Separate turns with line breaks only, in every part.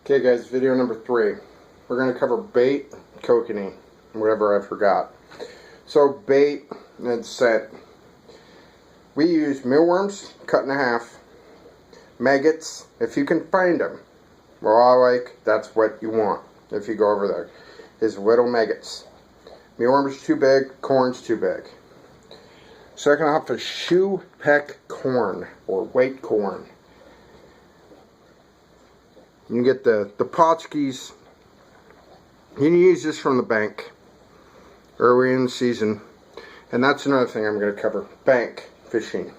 Okay guys, video number 3. We're going to cover bait, kokanee, whatever I forgot. So bait and scent. We use mealworms, cut in half, maggots, if you can find them. Well, I like, that's what you want if you go over there, is little maggots. Mealworms too big, corn's too big. Second off is shoe peck corn, or white corn. You can get the potskis. You can use this from the bank early in the season. And that's another thing I'm going to cover, bank fishing.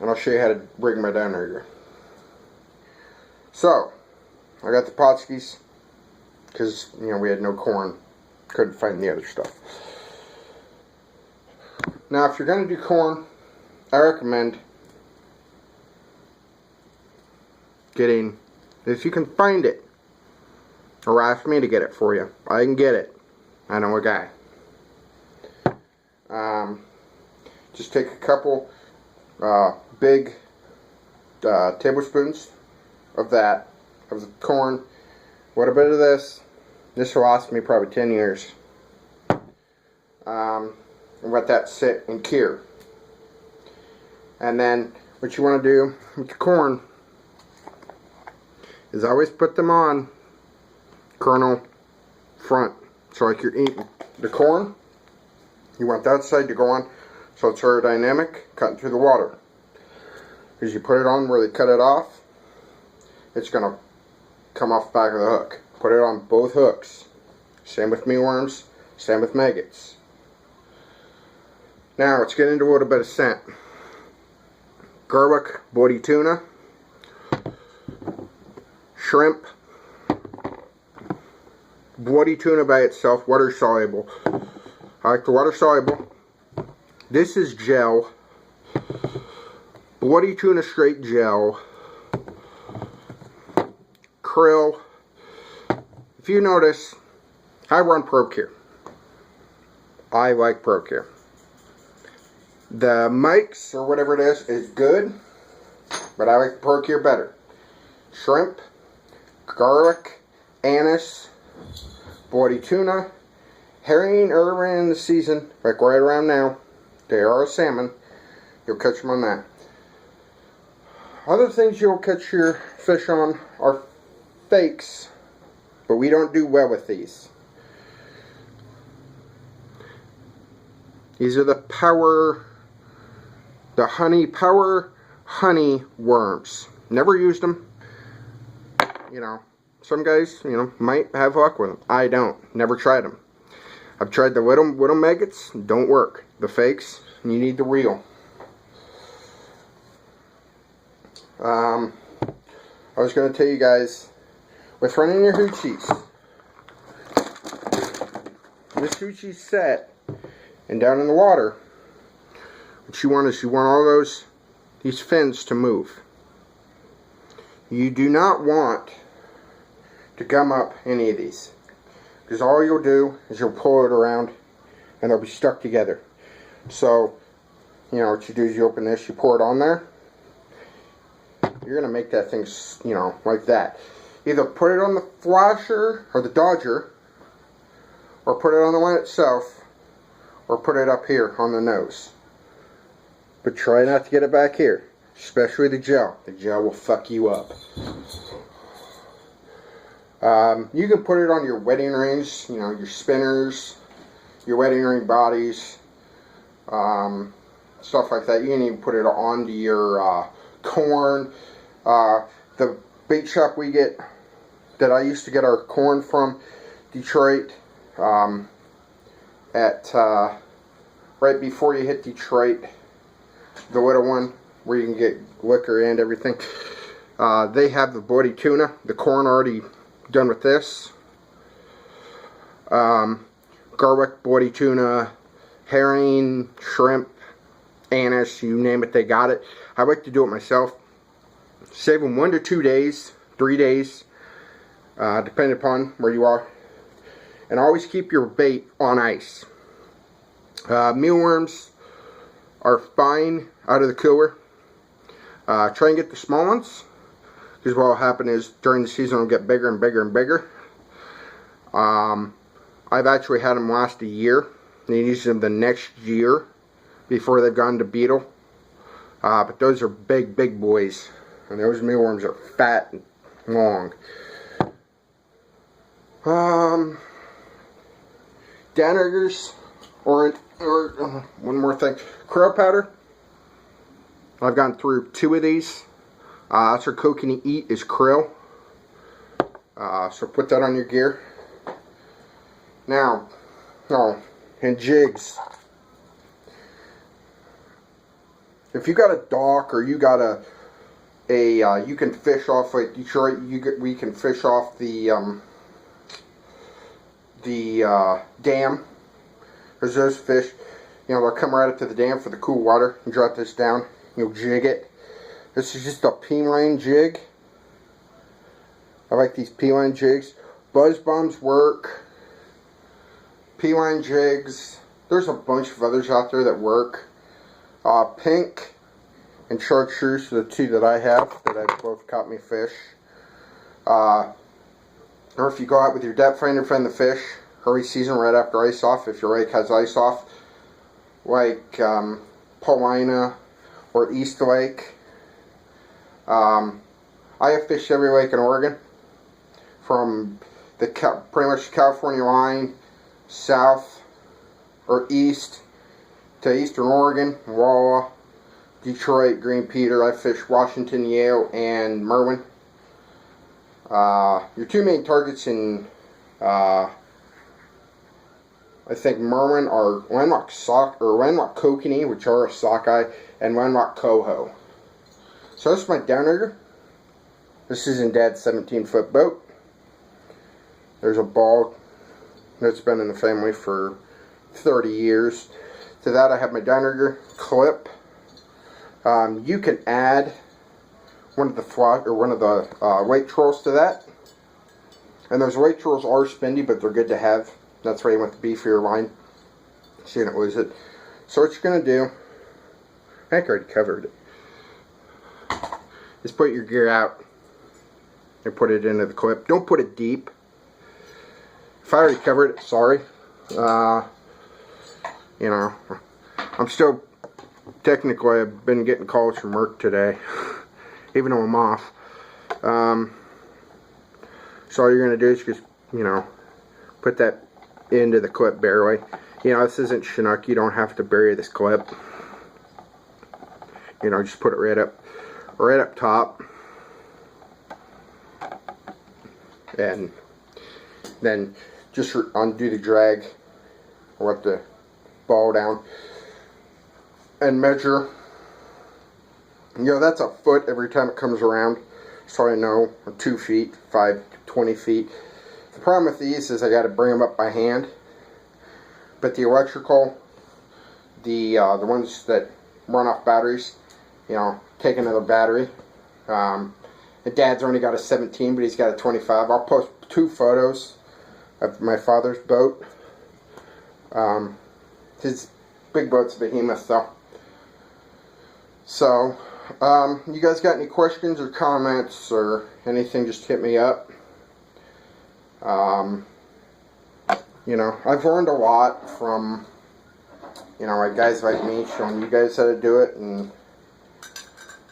And I'll show you how to rig my downrigger. So, I got the potskis because, you know, we had no corn. Couldn't find the other stuff. Now, if you're going to do corn, I recommend getting, if you can find it, or ask me to get it for you. I can get it. I know a guy. Just take a couple big tablespoons of that, of the corn. What a bit of this. This will last me probably 10 years. And let that sit and cure. And then what you want to do with the corn is always put them on kernel front. So like you're eating the corn, you want that side to go on so it's aerodynamic, cutting through the water. Because you put it on where they cut it off, it's going to come off the back of the hook. Put it on both hooks. Same with mealworms, same with maggots. Now let's get into a little bit of scent. Garlic, bloody tuna, shrimp, bloody tuna by itself, water soluble. I like the water soluble. This is gel. Bloody tuna straight gel. Krill. If you notice, I run ProCure. I like ProCure. The mics or whatever it is good, but I like ProCure better. Shrimp, garlic, anise, bloody tuna, herring early in the season, like right around now. They are a salmon. You'll catch them on that. Other things you'll catch your fish on are fakes, but we don't do well with these. These are the power honey worms. Never used them. You know, some guys, you know, might have luck with them. I don't. Never tried them. I've tried the little maggots. Don't work. The fakes, you need the real. I was going to tell you guys, with running your hoochies, this hoochie's set and down in the water, what you want is you want all these fins to move. You do not want to gum up any of these, because all you'll do is you'll pull it around and they'll be stuck together. So, you know, what you do is you open this, you pour it on there. You're going to make that thing, you know, like that. Either put it on the flasher or the dodger, or put it on the line itself, or put it up here on the nose. But try not to get it back here, especially the gel. The gel will fuck you up. You can put it on your wedding rings, you know, your spinners, your wedding ring bodies, stuff like that. You can even put it onto your corn. The bait shop we get, that I used to get our corn from, Detroit, right before you hit Detroit, the little one, where you can get liquor and everything. They have the bloody tuna, the corn already done with this. Garlic, bloody tuna, herring, shrimp, anise, you name it, they got it. I like to do it myself. Save them 1 to 2 days, 3 days, depending upon where you are. And always keep your bait on ice. Mealworms are fine out of the cooler. Try and get the small ones, Because what will happen is during the season it'll get bigger and bigger and bigger. I've actually had them last a year. And you use them the next year before they've gone to beetle. But those are big, big boys. And those mealworms are fat and long. Downriggers, or one more thing, krill powder. I've gone through 2 of these. That's our Kokanee eat is krill. So put that on your gear. Now, and jigs. If you got a dock or you got you can fish off like Detroit. We can fish off the dam. There's those fish. You know, they'll come right up to the dam for the cool water. You drop this down. You'll jig it. This is just a P-line jig. I like these P-line jigs. Buzz bombs work. P-line jigs. There's a bunch of others out there that work. Pink and chartreuse are the 2 that I have that have both caught me fish. Or if you go out with your depth finder, find the fish early season right after ice off, if your lake has ice off, like Paulina or East Lake. I have fished every lake in Oregon, from the pretty much the California line south or east to eastern Oregon, Walla, Detroit, Green Peter. I fished Washington, Yale, and Merwin. Your 2 main targets in I think Merwin are landlocked Kokanee, which are a sockeye, and landlocked coho. So this is my downrigger. This is in Dad's 17-foot boat. There's a ball that's been in the family for 30 years. To that I have my downrigger clip. You can add one of the weight trolls to that. And those weight trolls are spendy, but they're good to have. That's why you want the beefier line, so you don't lose it. So what you're going to do, I think I already covered it, is put your gear out and put it into the clip. Don't put it deep. If I already covered it, sorry. You know, I'm still, technically I've been getting calls from work today, even though I'm off. So all you're going to do is just, you know, put that into the clip barely. You know, this isn't Chinook. You don't have to bury this clip. You know, just put it right up top. And then just undo the drag, or let the ball down, and measure. You know, that's a foot every time it comes around. So I know, 2 feet, 5, 20 feet. The problem with these is I got to bring them up by hand. But the electrical, the ones that run off batteries, you know, take another battery. The Dad's only got a 17, but he's got a 25. I'll post 2 photos of my father's boat. His big boat's a behemoth, though. So, you guys got any questions or comments or anything, just hit me up. You know, I've learned a lot from, you know, like guys like me showing you guys how to do it, and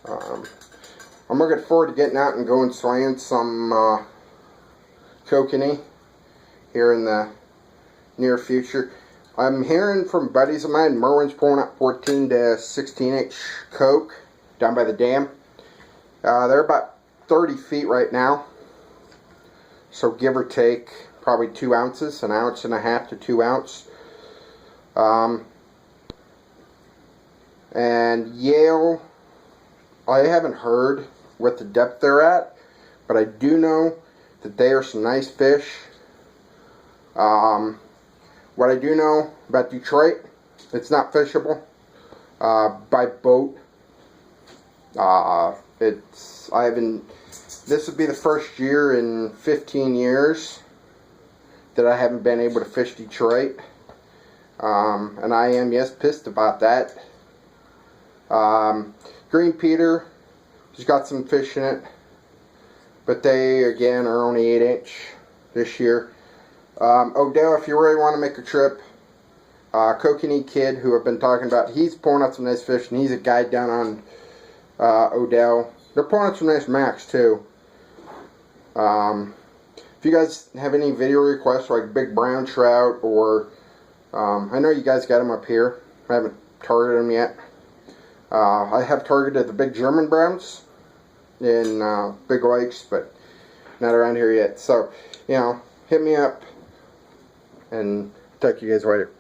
I'm looking forward to getting out and going slaying some kokanee here in the near future. I'm hearing from buddies of mine, Merwin's pulling up 14 to 16 inch coke down by the dam. They're about 30 feet right now, so give or take probably 2 ounces, 1.5 ounces to 2 ounces. And Yale, I haven't heard what the depth they're at, but I do know that they are some nice fish. What I do know about Detroit, it's not fishable by boat. This would be the first year in 15 years that I haven't been able to fish Detroit. And I am, yes, pissed about that. Green Peter, he's got some fish in it. but they again are only 8-inch this year. Odell, if you really want to make a trip, Kokanee Kid, who I've been talking about, he's pulling up some nice fish, and he's a guide down on Odell. They're pulling up some nice macks too. If you guys have any video requests like big brown trout, or I know you guys got them up here. I haven't targeted them yet. I have targeted the big German browns in big lakes, but not around here yet. So, you know, hit me up, and talk to you guys later.